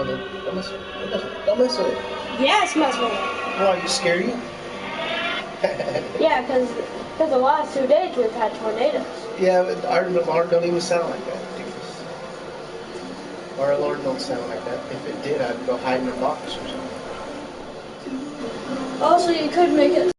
on them. Don't mess with it. Yes, mess with it. Why, you scared you? Yeah, because the last 2 days we've had tornadoes. Yeah, but our alarm don't even sound like that. Our alarm don't sound like that. If it did, I'd go hide in a box or something. Also, you could make it.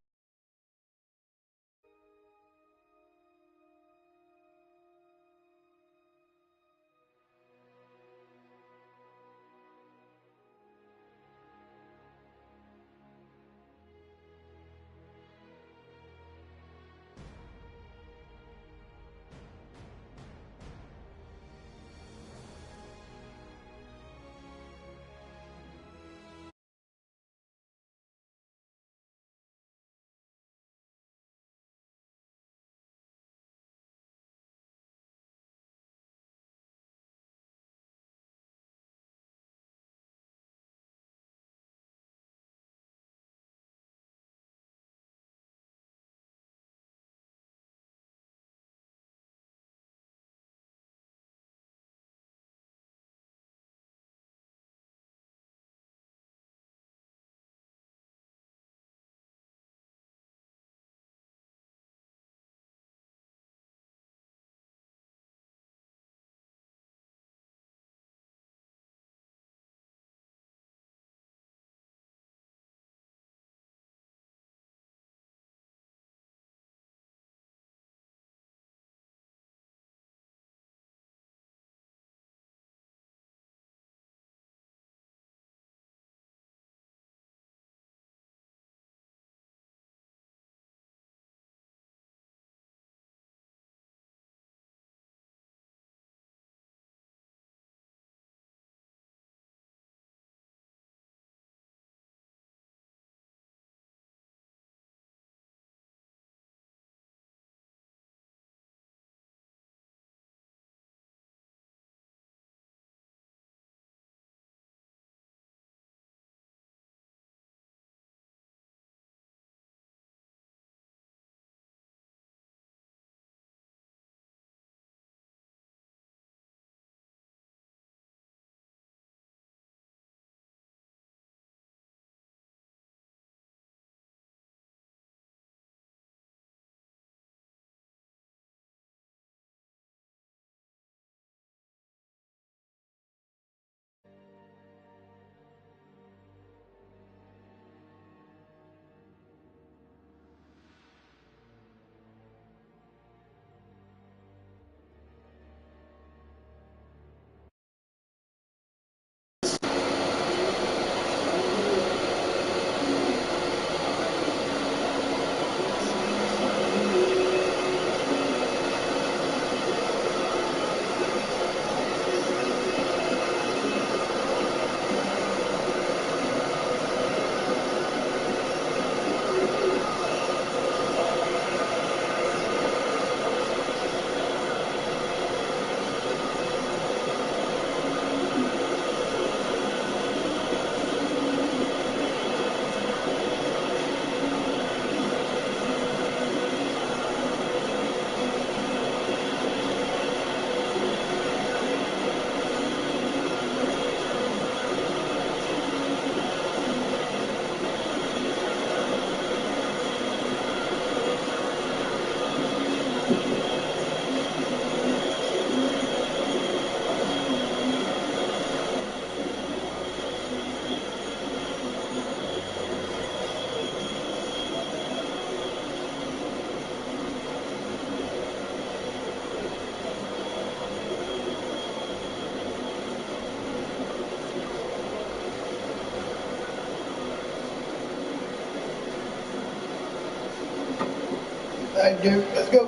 Alright, dude, let's go.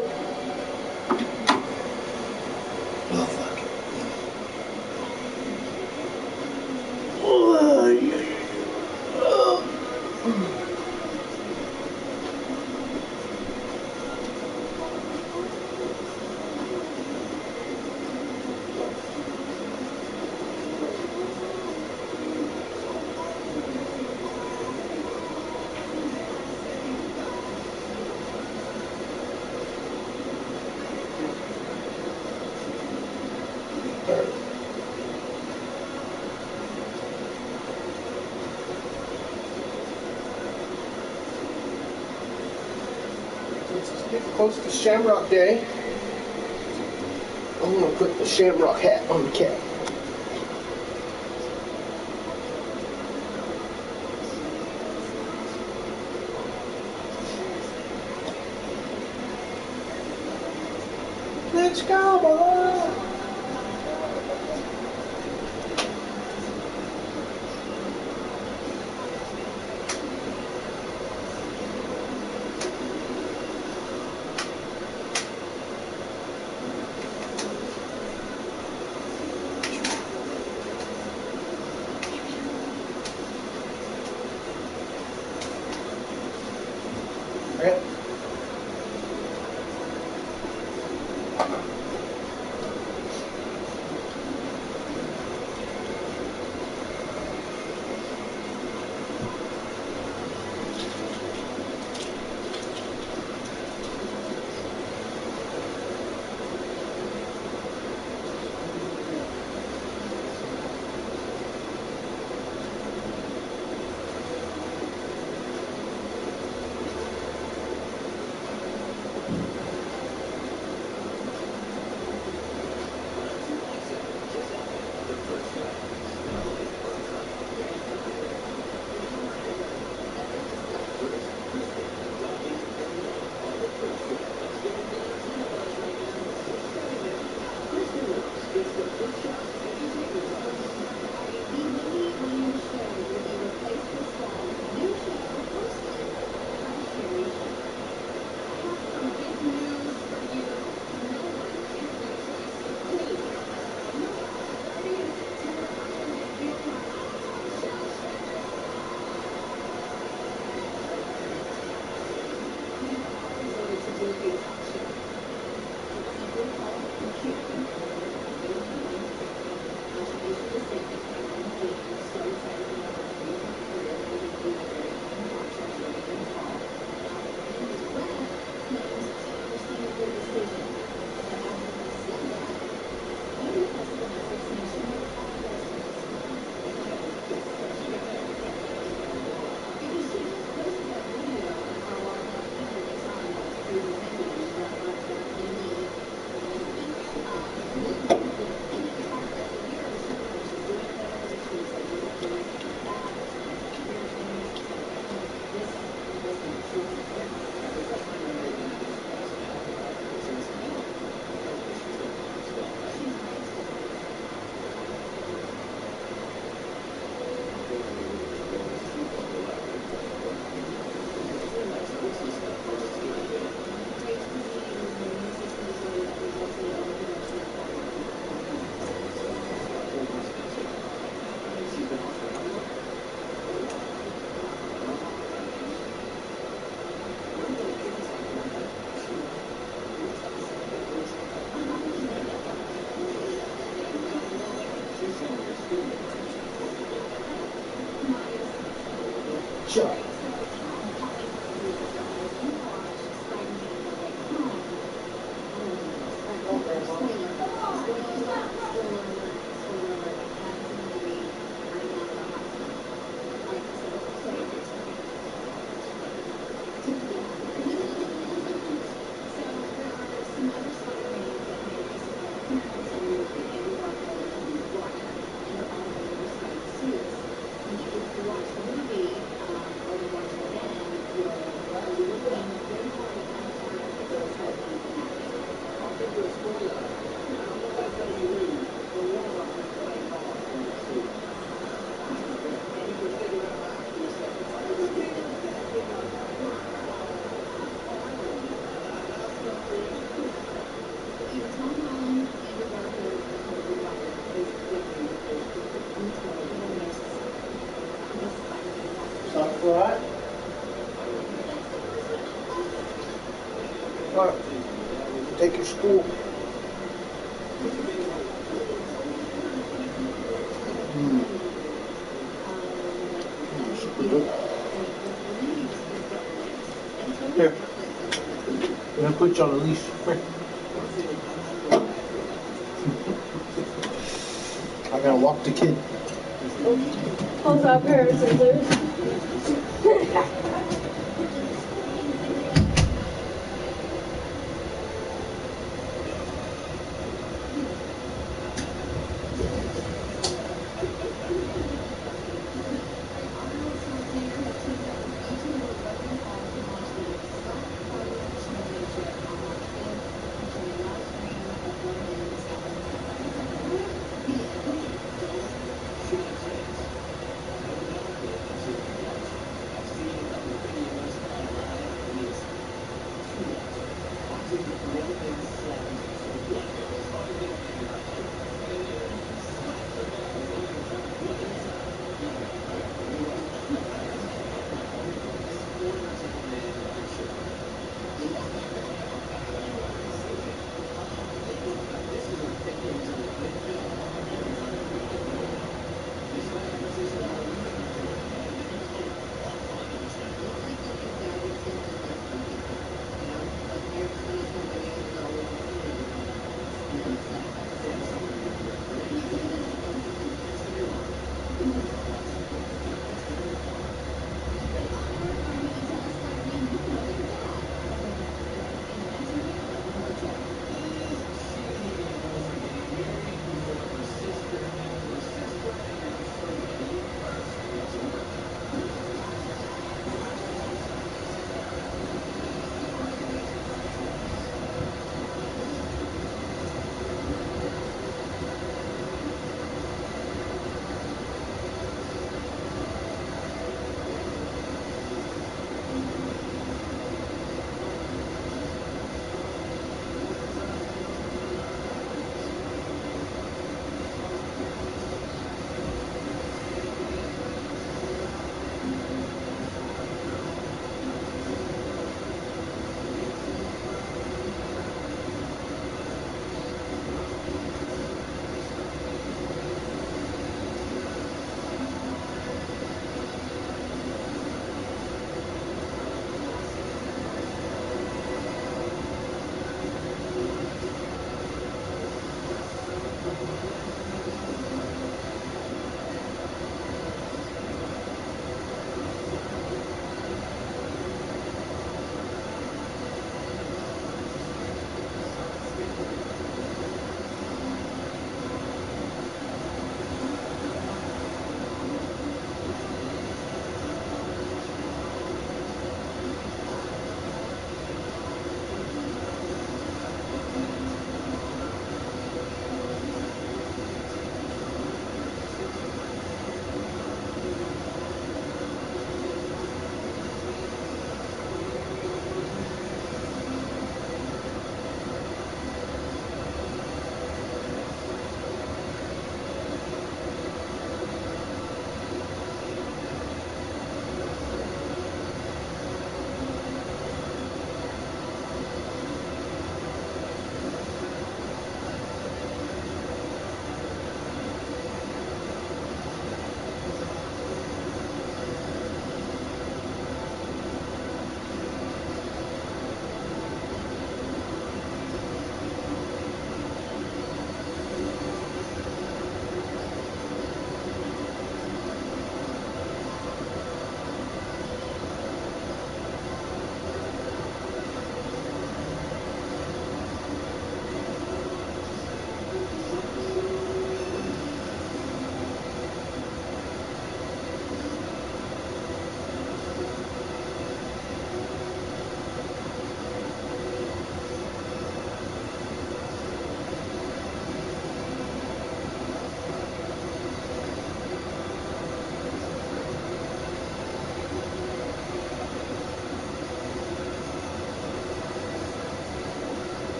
Oh, fuck. Oh, yeah. Oh. Getting close to Shamrock Day. I'm gonna put the Shamrock hat on the cat. Let's go, boy! Okay. Sure. Sounds all right. All right. Take your school. Super good. Here. I'm gonna put you on a leash. Here. I gotta walk the kid. Hold up, pair of scissors.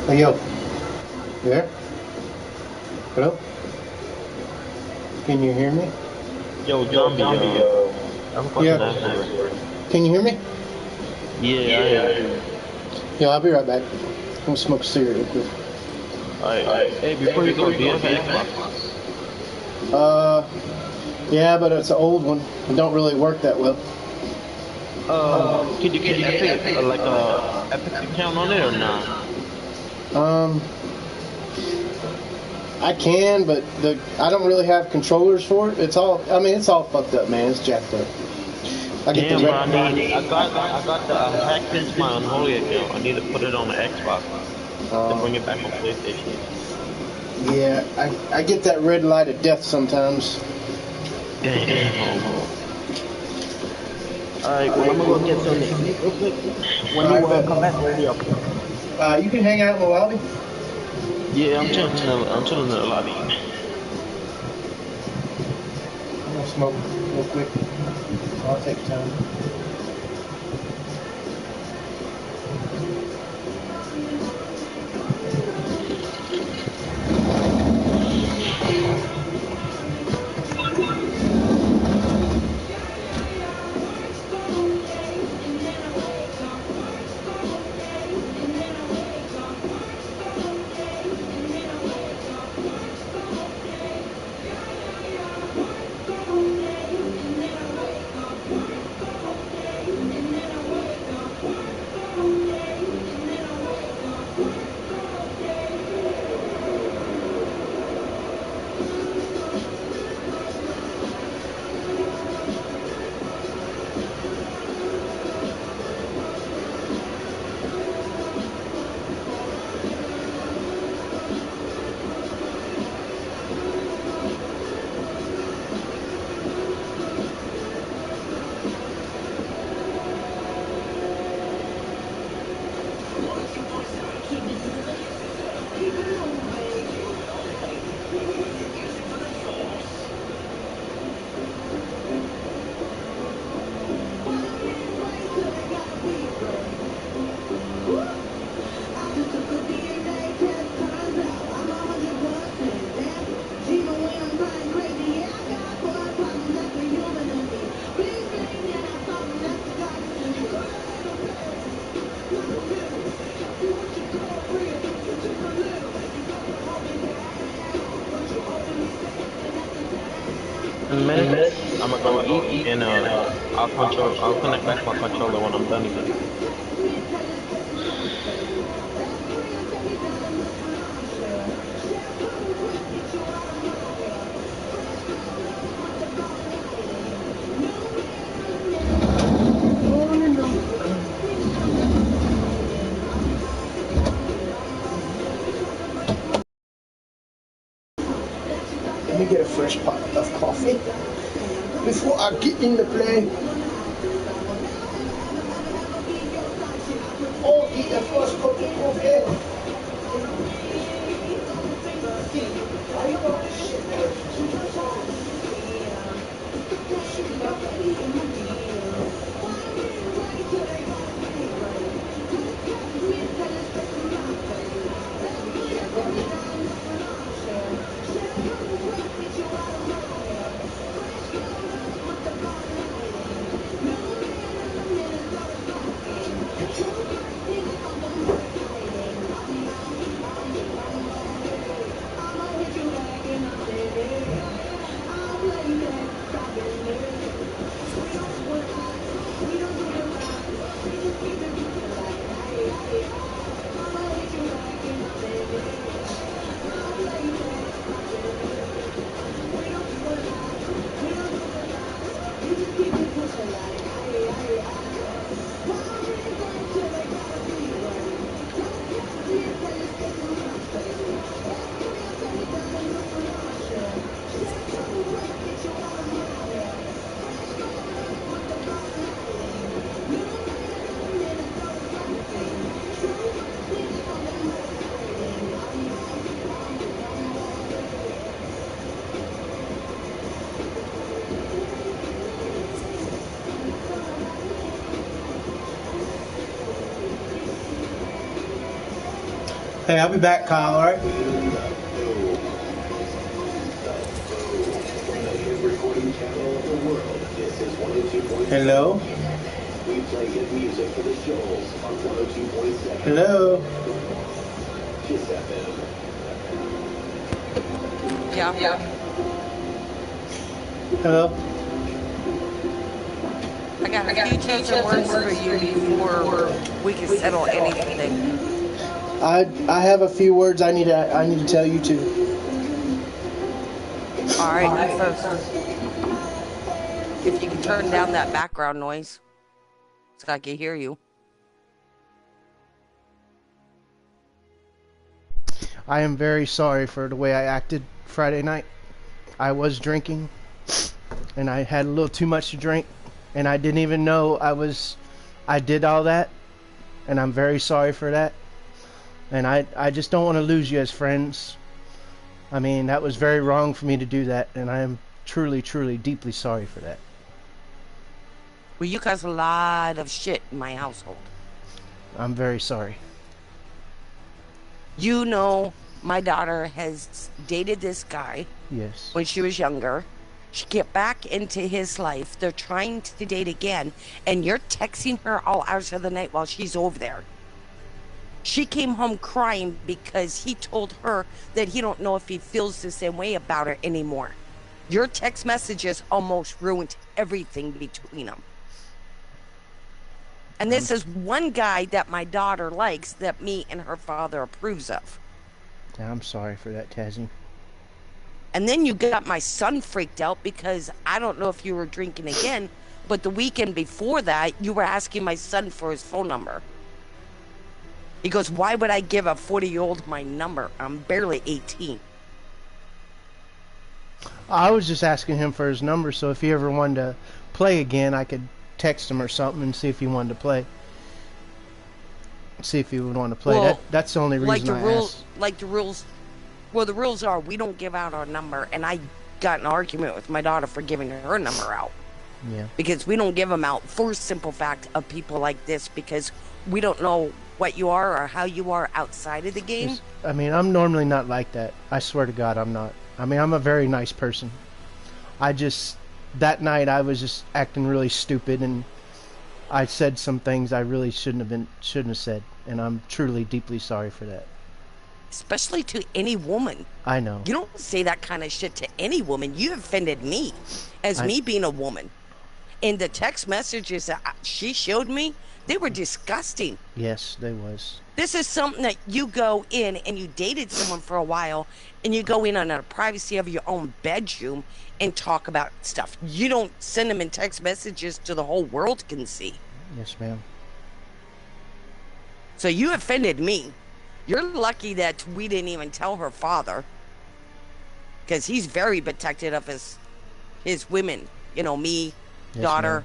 Hey, yo. You there? Hello? Can you hear me? Yo, zombie, I have a question to ask you, bro. Can you hear me? Yeah, I hear you. Yo, I'll be right back. I'm gonna smoke a cigarette real quick. Alright. Hey, before you go, do you have an Xbox? Yeah, but it's an old one. It don't really work that well. Could you get Epic, like a Epic account on it or not? Um, I can, but I don't really have controllers for it. It's all fucked up, man. It's jacked up. I get Damn, the bro, I hacked into my Unholy account. I need to put it on the Xbox to bring it back on PlayStation. Yeah, I get that red light of death sometimes. Damn. Alright, well, I'm gonna go get something to eat real quick. When you come back, where are you? You can hang out in the lobby. Yeah, I'm chilling in the lobby. I'm gonna smoke real quick. I'll take time. In a minute, I'm gonna go eat and I'll connect back my controller when I'm done eating. Let me get a fresh pot of coffee before I get in the play. Oh, eat the first cup of coffee. Hey, I'll be back, Kyle, all right? Hello? Hello? Yeah. Hello? I got a few chosen words for you before we can settle anything. I have a few words I need to tell you too. All right, you first. If you can turn down that background noise so I can hear you. I am very sorry for the way I acted Friday night. I was drinking, and I had a little too much to drink, and I didn't even know I did all that, and I'm very sorry for that. And I just don't want to lose you as friends. I mean, that was very wrong for me to do that, and I am truly, truly, deeply sorry for that. Well, you caused a lot of shit in my household. I'm very sorry. You know, my daughter has dated this guy. Yes. When she was younger. She get back into his life. They're trying to date again, and you're texting her all hours of the night while she's over there. She came home crying because he told her that he don't know if he feels the same way about her anymore. Your text messages almost ruined everything between them. And this is one guy that my daughter likes that me and her father approves of. I'm sorry for that, Tazzy. And then you got my son freaked out because I don't know if you were drinking again, but the weekend before that, you were asking my son for his phone number. He goes, why would I give a 40-year-old my number? I'm barely 18. I was just asking him for his number, so if he ever wanted to play again, I could text him or something and see if he wanted to play. See if he would want to play. Well, That's the only reason I asked. Like the rules. Well, the rules are we don't give out our number, and I got an argument with my daughter for giving her number out. Yeah. Because we don't give them out for simple fact of people like this because we don't know what you are or how you are outside of the game. I mean, I'm normally not like that. I swear to God, I'm not. I mean, I'm a very nice person. That night I was just acting really stupid, and I said some things I really shouldn't have said, and I'm truly deeply sorry for that. Especially to any woman. I know. You don't say that kind of shit to any woman. You offended me as me being a woman. And the text messages that she showed me, they were disgusting. Yes, they was. This is something that you go in and you dated someone for a while and you go in on the privacy of your own bedroom and talk about stuff. You don't send them in text messages to the whole world can see. Yes, ma'am. So you offended me. You're lucky that we didn't even tell her father because he's very protective of his women. You know, me, yes, daughter. ma'am.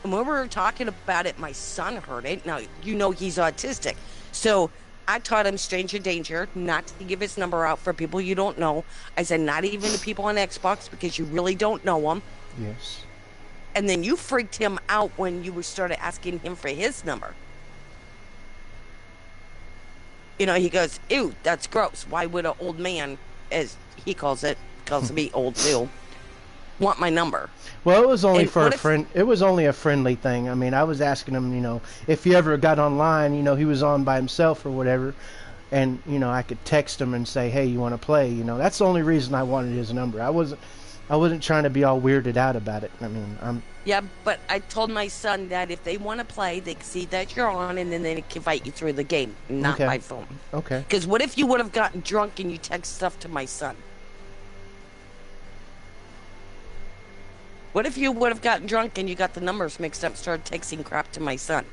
And when we were talking about it, my son heard it. Now, you know he's autistic. So I taught him stranger danger, not to give his number out for people you don't know. I said not even to people on Xbox because you really don't know them. Yes. And then you freaked him out when you started asking him for his number. You know, he goes, ew, that's gross. Why would an old man, as he calls me old too, want my number? Well, it was only for a friend. It was only a friendly thing. I mean, I was asking him, you know, if he ever got online, you know, he was on by himself or whatever, and, you know, I could text him and say, hey, you want to play? You know, that's the only reason I wanted his number. I wasn't trying to be all weirded out about it. I mean, Yeah, but I told my son that if they want to play, they can see that you're on, and then they can invite you through the game, not by phone. Okay. Because what if you would have gotten drunk and you text stuff to my son? What if you would have gotten drunk and you got the numbers mixed up, started texting crap to my son?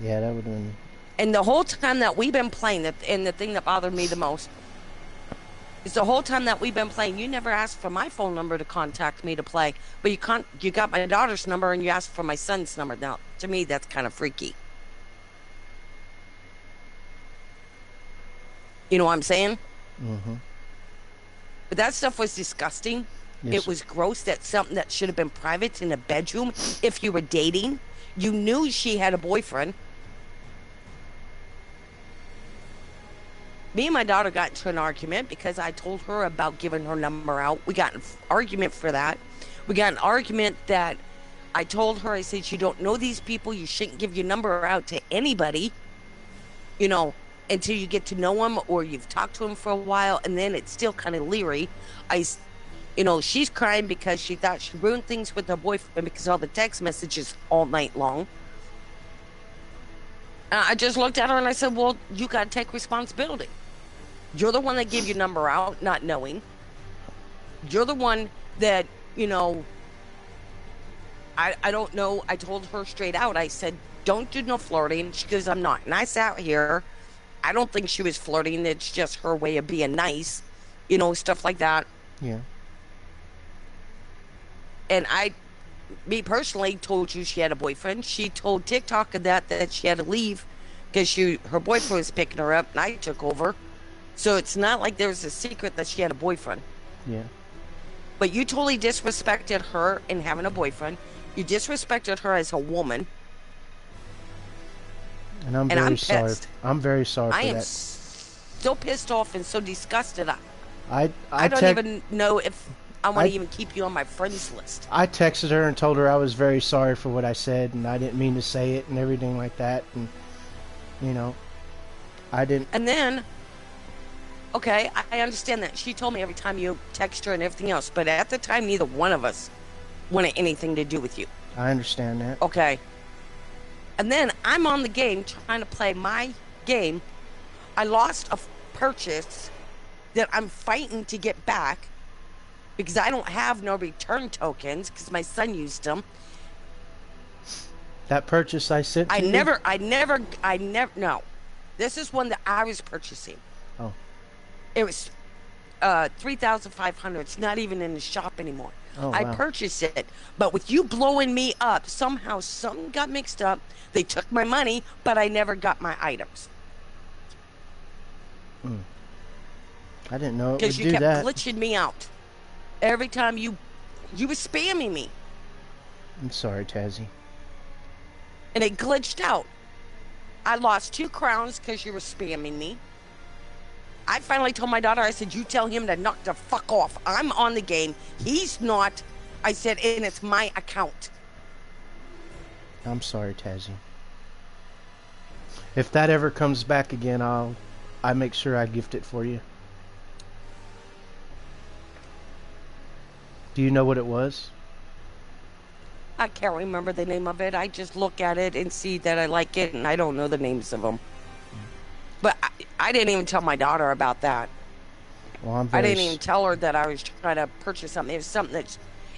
Yeah, that would have been... And the whole time that we've been playing, and the thing that bothered me the most, is the whole time that we've been playing, you never asked for my phone number to contact me to play, but you got my daughter's number and you asked for my son's number. Now, to me, that's kind of freaky. You know what I'm saying? Mm-hmm. But that stuff was disgusting. Yes. It was gross. That's something that should have been private in a bedroom. If you were dating, you knew she had a boyfriend. Me and my daughter got into an argument because I told her about giving her number out. We got an argument for that. We got an argument that I told her, I said, you don't know these people. You shouldn't give your number out to anybody, you know, until you get to know them or you've talked to them for a while. And then it's still kind of leery. She's crying because she thought she ruined things with her boyfriend because of all the text messages all night long. I just looked at her and I said, well, you got to take responsibility. You're the one that gave your number out, not knowing. You're the one that, I don't know. I told her straight out. I said, don't do no flirting. She goes, I'm not. And I sat here. I don't think she was flirting. It's just her way of being nice, stuff like that. Yeah. And me personally, told you she had a boyfriend. She told TikTok that she had to leave because her boyfriend was picking her up, and I took over. So it's not like there's a secret that she had a boyfriend. Yeah. But you totally disrespected her in having a boyfriend. You disrespected her as a woman. And I'm very sorry. I'm very sorry for that. I am so pissed off and so disgusted. I don't even know if I want to even keep you on my friends list. I texted her and told her I was very sorry for what I said and I didn't mean to say it and everything like that. And, I didn't. And then, okay, I understand that. She told me every time you text her and everything else. But at the time, neither one of us wanted anything to do with you. I understand that. Okay. And then I'm on the game trying to play my game. I lost a purchase that I'm fighting to get back because I don't have no return tokens because my son used them. That purchase I sent to you? I never, no. This is one that I was purchasing. Oh. It was $3,500. It's not even in the shop anymore. Oh, I wow. purchased it, but with you blowing me up, somehow something got mixed up. They took my money, but I never got my items. I didn't know it would because do you kept that. glitching me out every time you were spamming me, I'm sorry, Tazzy. and it glitched out. I lost 2 crowns because you were spamming me. I finally told my daughter, I said, you tell him to knock the fuck off. I'm on the game. He's not. I said, and it's my account. I'm sorry, Tazzy. If that ever comes back again, I make sure I gift it for you. Do you know what it was? I can't remember the name of it. I just look at it and see that I like it, and I don't know the names of them. But I didn't even tell my daughter about that. Well, I didn't even tell her that I was trying to purchase something. It was something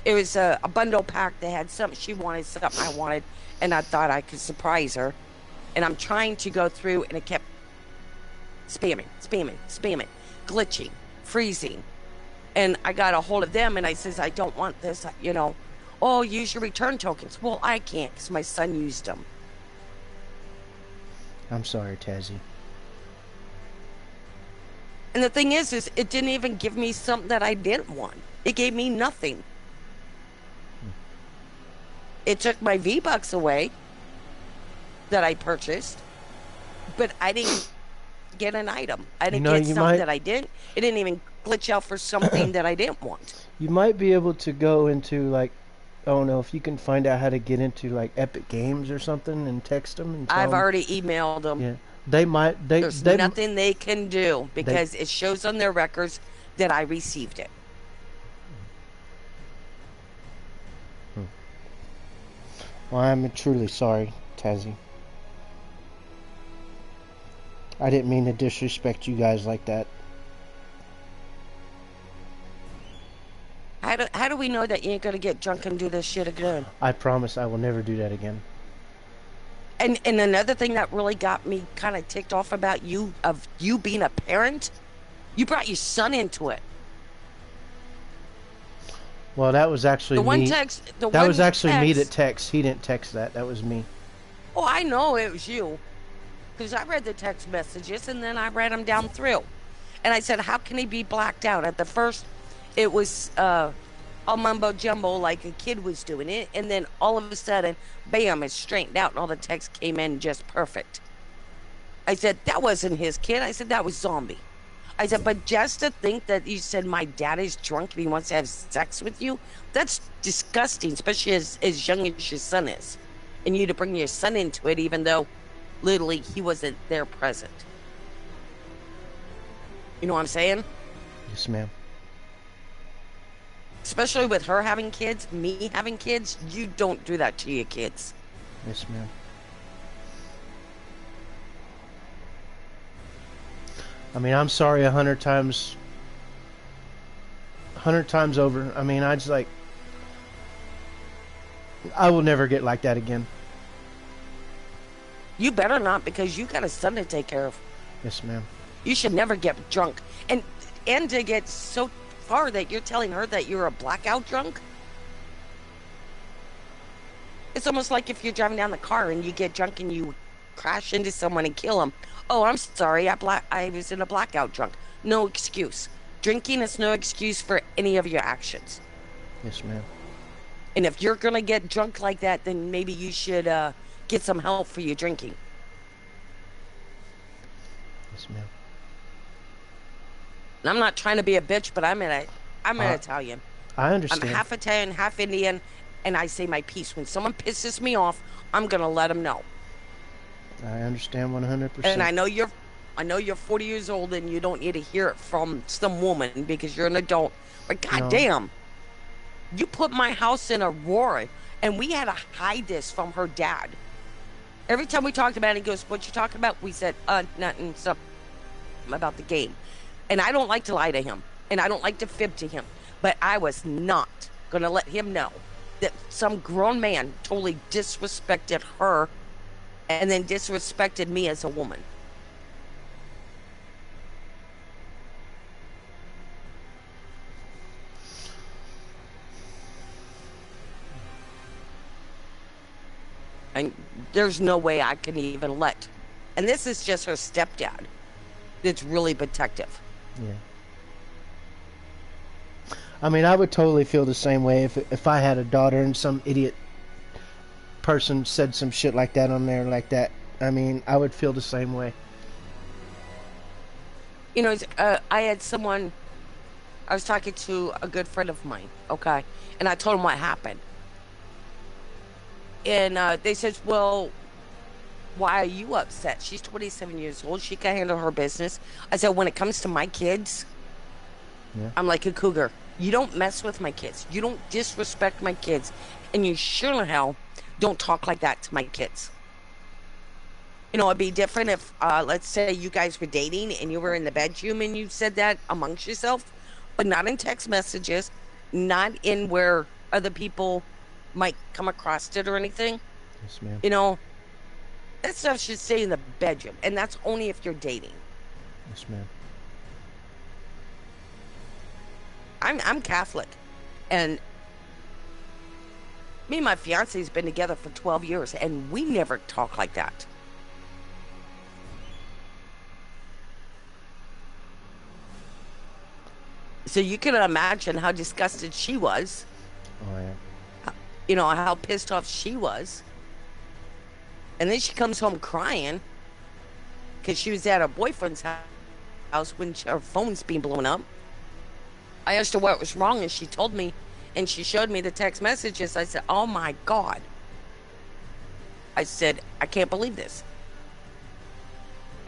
it was a bundle pack that had something she wanted, something I wanted, and I thought I could surprise her. And I'm trying to go through, and it kept spamming, glitching, freezing. And I got a hold of them, and I says, I don't want this, Oh, use your return tokens. Well, I can't because my son used them. I'm sorry, Tazzy. And the thing is it didn't even give me something that I didn't want. It gave me nothing. It took my V-Bucks away that I purchased, but I didn't get an item. I didn't get something that I didn't. It didn't even glitch out for something that I didn't want. You might be able to go into, like, I don't know, if you can find out how to get into, like, Epic Games or something and text them. And I've already emailed them. Yeah. They might. There's nothing they can do because it shows on their records that I received it. Well, I'm truly sorry, Tazzy. I didn't mean to disrespect you guys like that. How do we know that you ain't gonna get drunk and do this shit again? I promise I will never do that again. And another thing that really got me kind of ticked off about you being a parent, you brought your son into it. Well, that was actually me. That was actually me that texted. He didn't text that. That was me. Oh, I know it was you. Because I read the text messages and then I read them down through. And I said, how can he be blacked out? At the first, it was all mumbo jumbo like a kid was doing it. And then all of a sudden, bam, it straightened out and all the text came in just perfect. I said, that wasn't his kid. I said, that was Zombie. I said, but just to think that you said my dad is drunk and he wants to have sex with you, that's disgusting, especially as young as your son is. And you to bring your son into it, even though literally he wasn't there present. You know what I'm saying? Yes, ma'am. Especially with her having kids, me having kids, you don't do that to your kids. Yes, ma'am. I mean, I'm sorry 100 times over. I mean, I just like, I will never get like that again. You better not, because you got a son to take care of. Yes, ma'am. You should never get drunk. And to get so far that you're telling her that you're a blackout drunk? It's almost like if you're driving down the car and you get drunk and you crash into someone and kill them. Oh, I'm sorry, I was in a blackout drunk. No excuse. Drinking is no excuse for any of your actions. Yes, ma'am. And if you're going to get drunk like that, then maybe you should get some help for your drinking. Yes, ma'am. And I'm not trying to be a bitch, but I'm an Italian. I understand. I'm half Italian, half Indian, and I say my piece. When someone pisses me off, I'm going to let them know. I understand 100%. And I know you're 40 years old and you don't need to hear it from some woman because you're an adult. But goddamn, you put my house in a roar, and we had to hide this from her dad. Every time we talked about it, he goes, "What you talking about?" We said, nothing, something about the game. And I don't like to lie to him, and I don't like to fib to him. But I was not going to let him know that some grown man totally disrespected her and then disrespected me as a woman. And there's no way I can even let. And this is just her stepdad that's really protective. Yeah. I mean, I would totally feel the same way if I had a daughter and some idiot person said some shit like that on there like that. I mean, I would feel the same way. You know, I had someone, I was talking to a good friend of mine, okay? And I told him what happened. And they said, well, why are you upset? She's 27 years old. She can handle her business. I said, when it comes to my kids, I'm like a cougar. You don't mess with my kids. You don't disrespect my kids. And you sure in hell don't talk like that to my kids. You know, it'd be different if, let's say you guys were dating and you were in the bedroom and you said that amongst yourself, but not in text messages, not in where other people might come across it or anything. Yes, ma'am. You know, that stuff should stay in the bedroom, and that's only if you're dating. Yes, ma'am. I'm Catholic, and me and my fiance's been together for 12 years, and we never talk like that. So you can imagine how disgusted she was. Oh, yeah. You know, how pissed off she was. And then she comes home crying because she was at her boyfriend's house when her phone's being blown up. I asked her what was wrong, and she told me, and she showed me the text messages. I said, oh my God. I said, I can't believe this.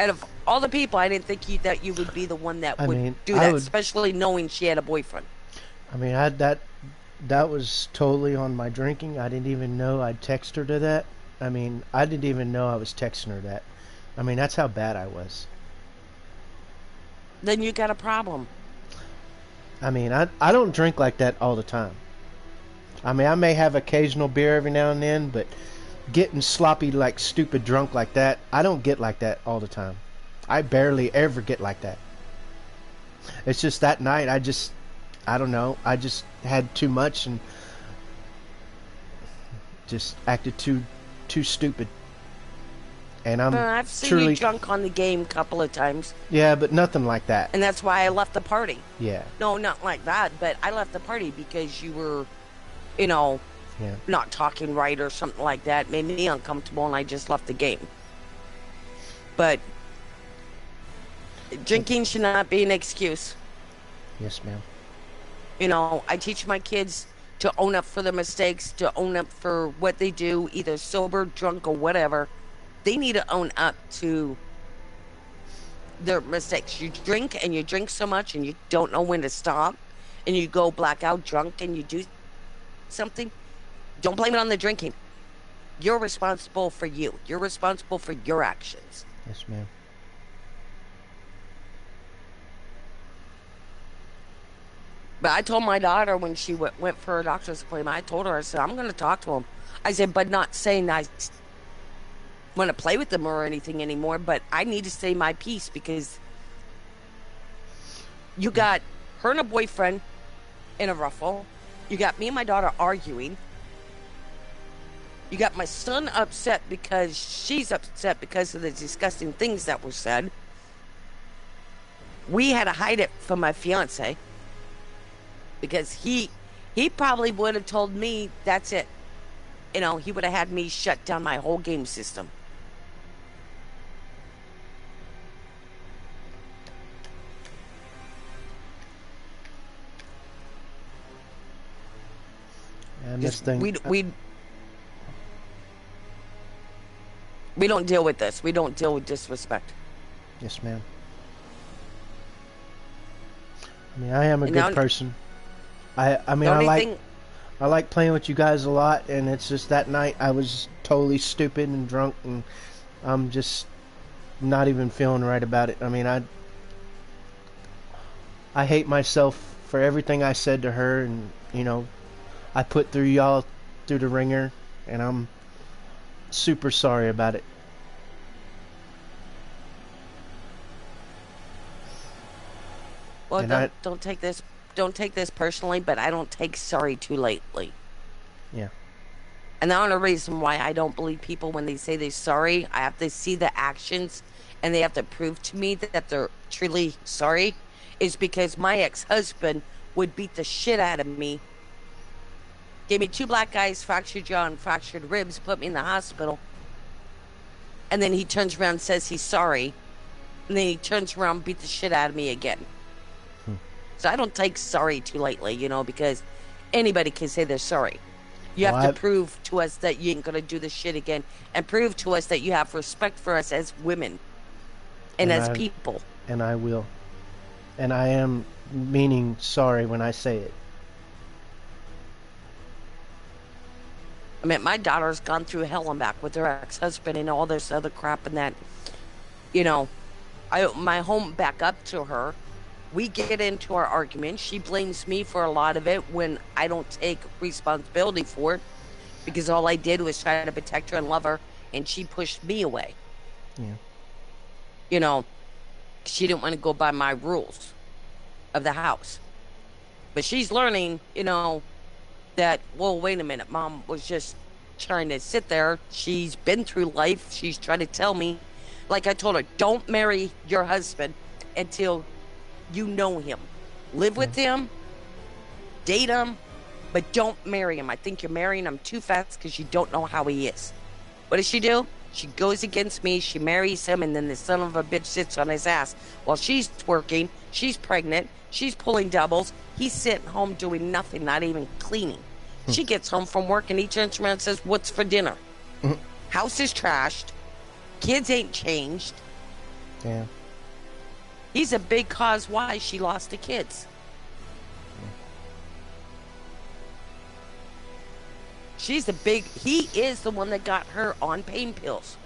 Out of all the people, I didn't think that you would be the one that would do that, especially knowing she had a boyfriend. I mean, that was totally on my drinking. I didn't even know I'd text her to that. I mean, I didn't even know I was texting her that. I mean, that's how bad I was. Then you got a problem. I mean, I don't drink like that all the time. I mean, I may have occasional beer every now and then, but getting sloppy, like stupid drunk like that, I don't get like that all the time. I barely ever get like that. It's just that night, I don't know, I just had too much and just acted too stupid. And I've seen you drunk on the game a couple of times. Yeah, but nothing like that. And that's why I left the party. Yeah. No, not like that, but I left the party because you were, you know, not talking right or something like that. Made me uncomfortable, and I just left the game. But Drinking should not be an excuse. Yes, ma'am. You know, I teach my kids to own up for their mistakes, to own up for what they do, either sober, drunk, or whatever. They need to own up to their mistakes. You drink and you drink so much and you don't know when to stop, and you go blackout drunk and you do something. Don't blame it on the drinking. You're responsible for you. You're responsible for your actions. Yes, ma'am. But I told my daughter when she went for her doctor's appointment, I told her, I said, I'm going to talk to him. I said, but not saying I want to play with them or anything anymore, but I need to say my piece, because you got her and a boyfriend in a ruffle. You got me and my daughter arguing. You got my son upset because she's upset because of the disgusting things that were said. We had to hide it from my fiance, because he probably would have told me that's it. You know, he would have had me shut down my whole game system. And this thing. We don't deal with this. We don't deal with disrespect. Yes, ma'am. I mean, I am a good person. I mean, I like playing with you guys a lot, and it's just that night I was totally stupid and drunk, and I'm just not even feeling right about it. I mean, I hate myself for everything I said to her, and you know, I put through y'all through the ringer, and I'm super sorry about it. Well, don't take this personally, but I don't take sorry too lightly. Yeah. And the only reason why I don't believe people when they say they're sorry, I have to see the actions, and they have to prove to me that they're truly sorry, is because my ex-husband would beat the shit out of me, gave me 2 black eyes, fractured jaw, and fractured ribs, put me in the hospital, and then he turns around and says he's sorry, and then he turns around and beat the shit out of me again. So I don't take sorry too lightly, you know, because anybody can say they're sorry. You have to prove to us that you ain't going to do this shit again, and prove to us that you have respect for us as women and as people. And I will. And I am meaning sorry when I say it. I mean, my daughter's gone through hell and back with her ex-husband and all this other crap, and that, you know, my home back up to her. We get into our argument. She blames me for a lot of it when I don't take responsibility for it, because all I did was try to protect her and love her, and she pushed me away. Yeah. You know, she didn't want to go by my rules of the house. But she's learning, you know, that, well, wait a minute, Mom was just trying to sit there. She's been through life. She's trying to tell me, like I told her, don't marry your husband until you know him. Live with him, date him, but don't marry him. I think you're marrying him too fast because you don't know how he is. What does she do? She goes against me, she marries him, and then the son of a bitch sits on his ass while she's working, she's pregnant, she's pulling doubles, he's sitting home doing nothing, not even cleaning. She gets home from work and he turns around and says, what's for dinner? House is trashed, kids ain't changed. Damn. He's a big cause why she lost the kids. He is the one that got her on pain pills.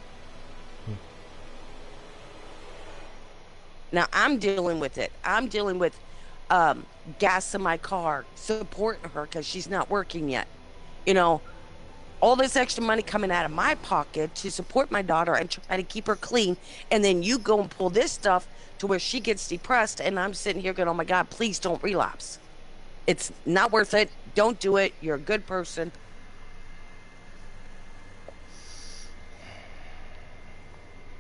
Now I'm dealing with it. I'm dealing with gas in my car, supporting her because she's not working yet. You know, all this extra money coming out of my pocket to support my daughter and try to keep her clean. And then you go and pull this stuff to where she gets depressed, and I'm sitting here going, oh my God, please don't relapse. It's not worth it. Don't do it. You're a good person.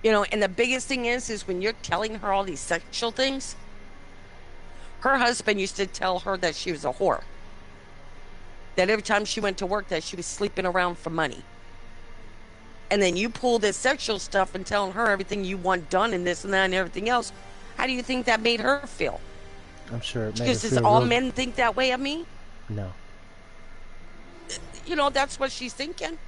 You know, and the biggest thing is when you're telling her all these sexual things, her husband used to tell her that she was a whore. That every time she went to work that she was sleeping around for money. And then you pull this sexual stuff and telling her everything you want done and this and that and everything else. How do you think that made her feel? I'm sure it made her Because does feel all real. men think that way of me? No. You know, that's what she's thinking.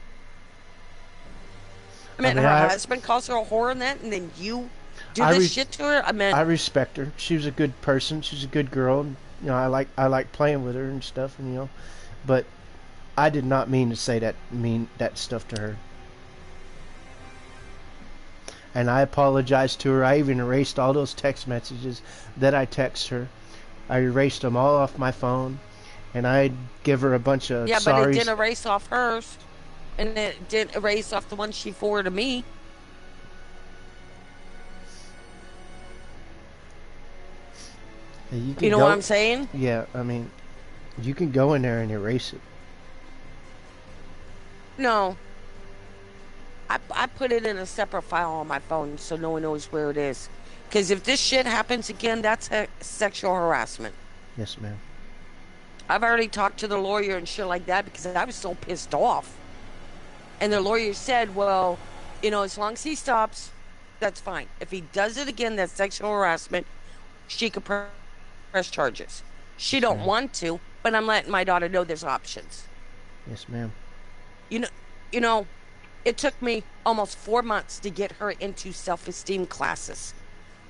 I I mean, mean, her husband calls her a whore and that, and then you do I, this re- shit to her? I mean, I respect her. She was a good person. She's a good girl. And, you know, I like playing with her and stuff. And you know, but I did not mean to say that stuff to her. And I apologized to her. I even erased all those text messages that I text her. I erased them all off my phone, and I give her a bunch of yeah, but it sorries. didn't erase off hers, and it didn't erase off the one she forwarded to me. You know what I'm saying? Yeah, I mean, you can go in there and erase it. No. I put it in a separate file on my phone so no one knows where it is. Because if this shit happens again, that's sexual harassment. Yes, ma'am. I've already talked to the lawyer and shit like that because I was so pissed off. And the lawyer said, well, you know, as long as he stops, that's fine. If he does it again, that's sexual harassment. She could press charges. She don't want to, but I'm letting my daughter know there's options. Yes, ma'am. You know, it took me almost 4 months to get her into self-esteem classes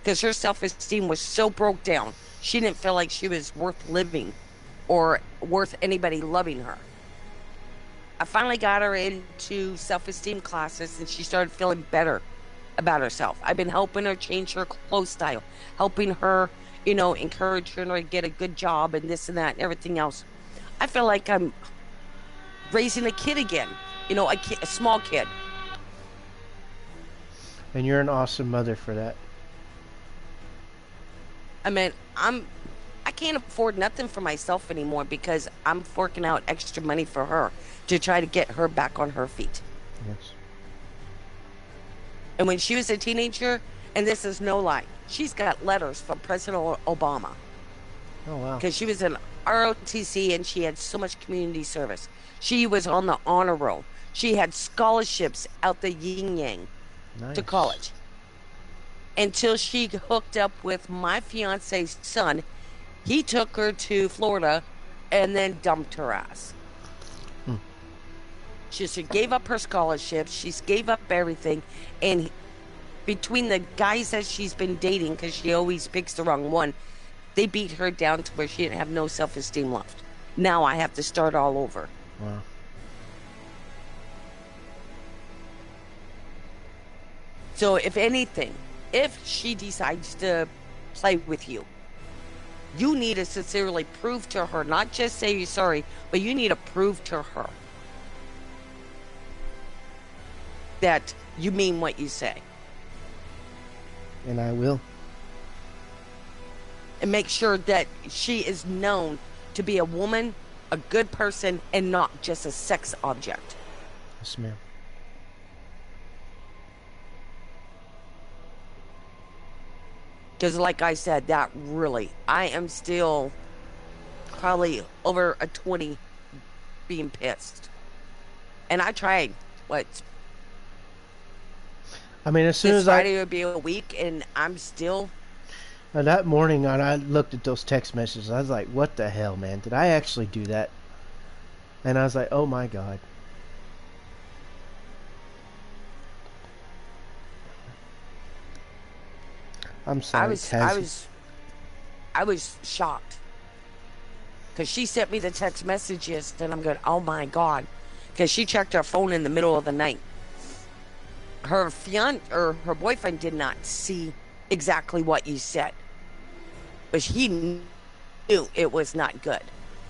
because her self-esteem was so broke down. She didn't feel like she was worth living or worth anybody loving her. I finally got her into self-esteem classes and she started feeling better about herself. I've been helping her change her clothes style, helping her, you know, encourage her to get a good job and this and that and everything else. I feel like I'm raising a kid again. You know, a small kid. And you're an awesome mother for that. I mean, I can't afford nothing for myself anymore because I'm forking out extra money for her to try to get her back on her feet. Yes. And when she was a teenager, and this is no lie, she's got letters from President Obama. Oh, wow. Because she was in ROTC and she had so much community service. She was on the honor roll. She had scholarships out the yin yang to college. Until she hooked up with my fiance's son. He took her to Florida and then dumped her ass. She gave up her scholarship. She gave up everything. And between the guys that she's been dating, because she always picks the wrong one, they beat her down to where she didn't have no self-esteem left. Now I have to start all over. Wow. So if anything, if she decides to play with you, you need to sincerely prove to her, not just say you're sorry, but you need to prove to her that you mean what you say. And I will. And make sure that she is known to be a woman, a good person, and not just a sex object. Yes, ma'am. Because like I said, that really, I am still probably over a 20 being pissed. And I tried, I mean, as soon as Friday would be a week, and I'm still... that morning, I looked at those text messages. I was like, what the hell, man? Did I actually do that? And I was like, oh my God. I'm sorry, I was shocked. Because she sent me the text messages, and I'm going, oh my God. Because she checked her phone in the middle of the night. Her her boyfriend did not see exactly what you said. But he knew it was not good.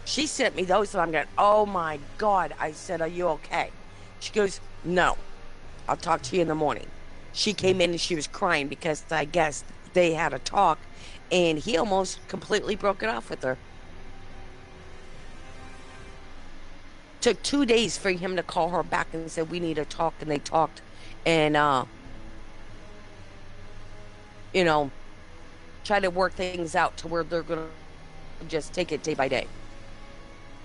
She sent me those, and I'm going, oh my God. I said, are you okay? She goes, no. I'll talk to you in the morning. She came in and she was crying because I guess they had a talk, and he almost completely broke it off with her. Took 2 days for him to call her back and said, we need to talk, and they talked. And, you know, try to work things out to where they're going to just take it day by day.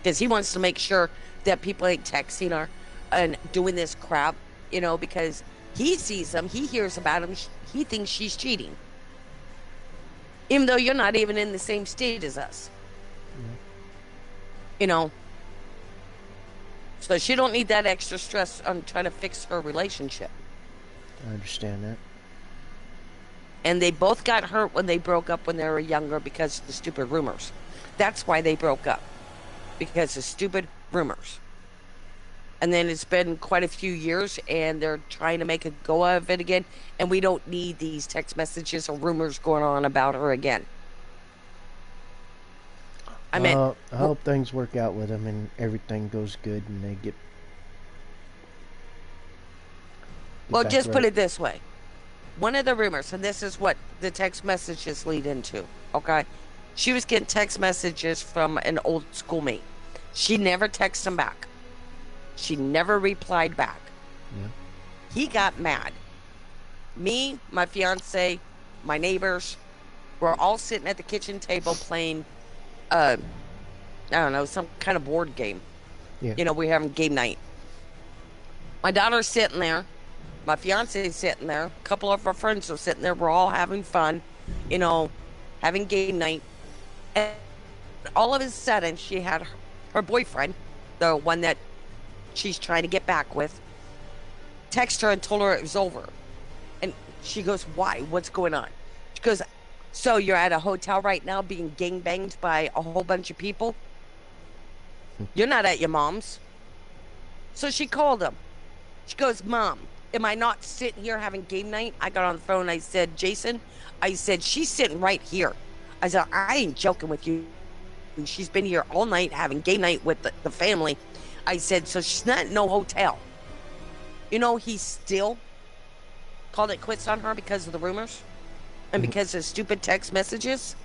Because he wants to make sure that people ain't texting her and doing this crap, you know, because he sees them, he hears about them, he thinks she's cheating. even though you're not even in the same state as us. You know, so she don't need that extra stress on trying to fix her relationship. I understand that. And they both got hurt when they broke up when they were younger because of the stupid rumors. That's why they broke up, because of stupid rumors. And then it's been quite a few years, and they're trying to make a go of it again. And we don't need these text messages or rumors going on about her again. I mean, I hope things work out with them and everything goes good and they get well, back just right. put it this way. One of the rumors, and this is what the text messages lead into, okay? She was getting text messages from an old schoolmate. She never texted him back. She never replied back. Yeah. He got mad. Me, my fiance, my neighbors, we're all sitting at the kitchen table playing, I don't know, some kind of board game. Yeah. You know, we're having game night. My daughter's sitting there. My fiance's sitting there. A couple of our friends are sitting there. We're all having fun, you know, having game night. And all of a sudden, she had her boyfriend, the one that she's trying to get back with, text her and told her it was over. And she goes, why? What's going on? She goes, so you're at a hotel right now being gangbanged by a whole bunch of people? You're not at your mom's. So she called him. She goes, Mom, am I not sitting here having game night? I got on the phone and I said, Jason, I said, she's sitting right here. I said, I ain't joking with you. She's been here all night having game night with the family. I said, so she's not in no hotel. You know, he still called it quits on her because of the rumors and because of stupid text messages.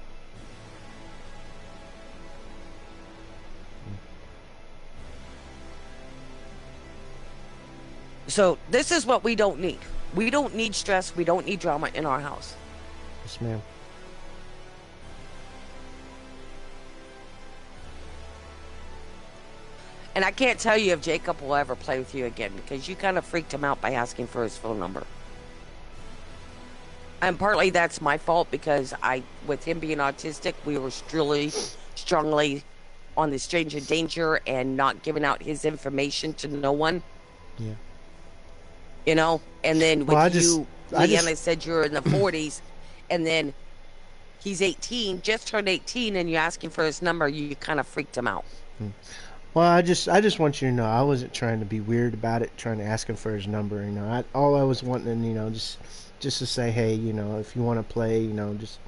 So this is what we don't need. We don't need stress. We don't need drama in our house. Yes, ma'am. And I can't tell you if Jacob will ever play with you again because you kind of freaked him out by asking for his phone number. And partly that's my fault because with him being autistic, we were strongly on the stranger danger and not giving out his information to no one. Yeah. You know, and then with I Leanna said you're in the 40s, and then he's 18, just turned 18, and you're asking for his number, you kind of freaked him out. Well, I just want you to know I wasn't trying to be weird about it, trying to ask him for his number. You know, all I was wanting, you know, just to say, hey, you know, if you want to play, you know, just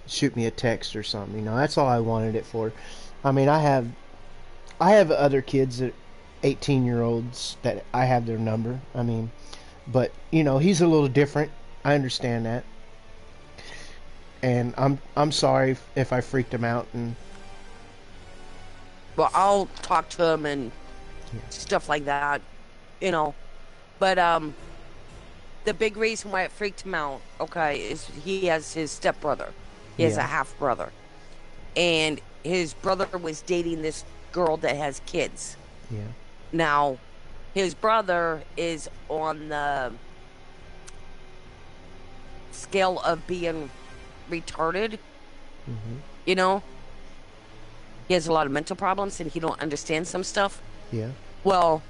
shoot me a text or something. You know, that's all I wanted it for. I mean, I have other kids that 18-year-olds that I have their number. I mean, but you know, he's a little different. I understand that, and I'm sorry if I freaked him out. And well, I'll talk to him and stuff like that, you know. But the big reason why it freaked him out, okay, is he has his stepbrother. He has a half brother, and his brother was dating this girl that has kids. Yeah. Now, his brother is on the scale of being retarded. You know, he has a lot of mental problems and he don't understand some stuff. Yeah. Well,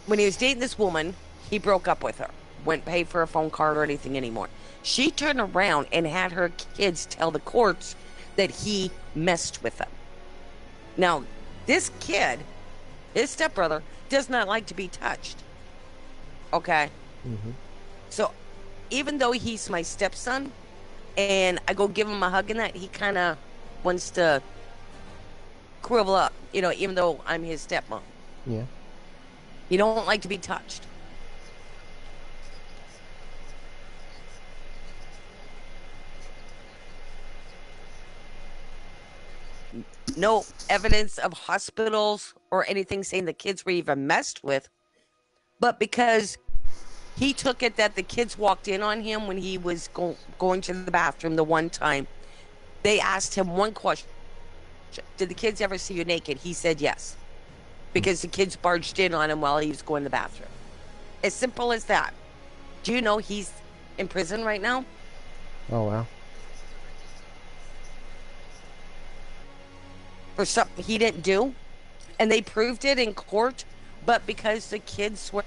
when he was dating this woman, he broke up with her. Wouldn't pay for a phone card or anything anymore. She turned around and had her kids tell the courts that he messed with them. Now, this kid, his stepbrother, does not like to be touched. Okay? So, even though he's my stepson, and I go give him a hug and that, he kind of wants to cribble up, you know, even though I'm his stepmom. Yeah. He don't like to be touched. No evidence of hospitals or anything saying the kids were even messed with, but because he took it that the kids walked in on him when he was going to the bathroom the one time. They asked him one question. Did the kids ever see you naked? He said yes. Because the kids barged in on him while he was going to the bathroom. As simple as that. Do you know he's in prison right now? Oh, wow. for something he didn't do, and they proved it in court, but because the kids swear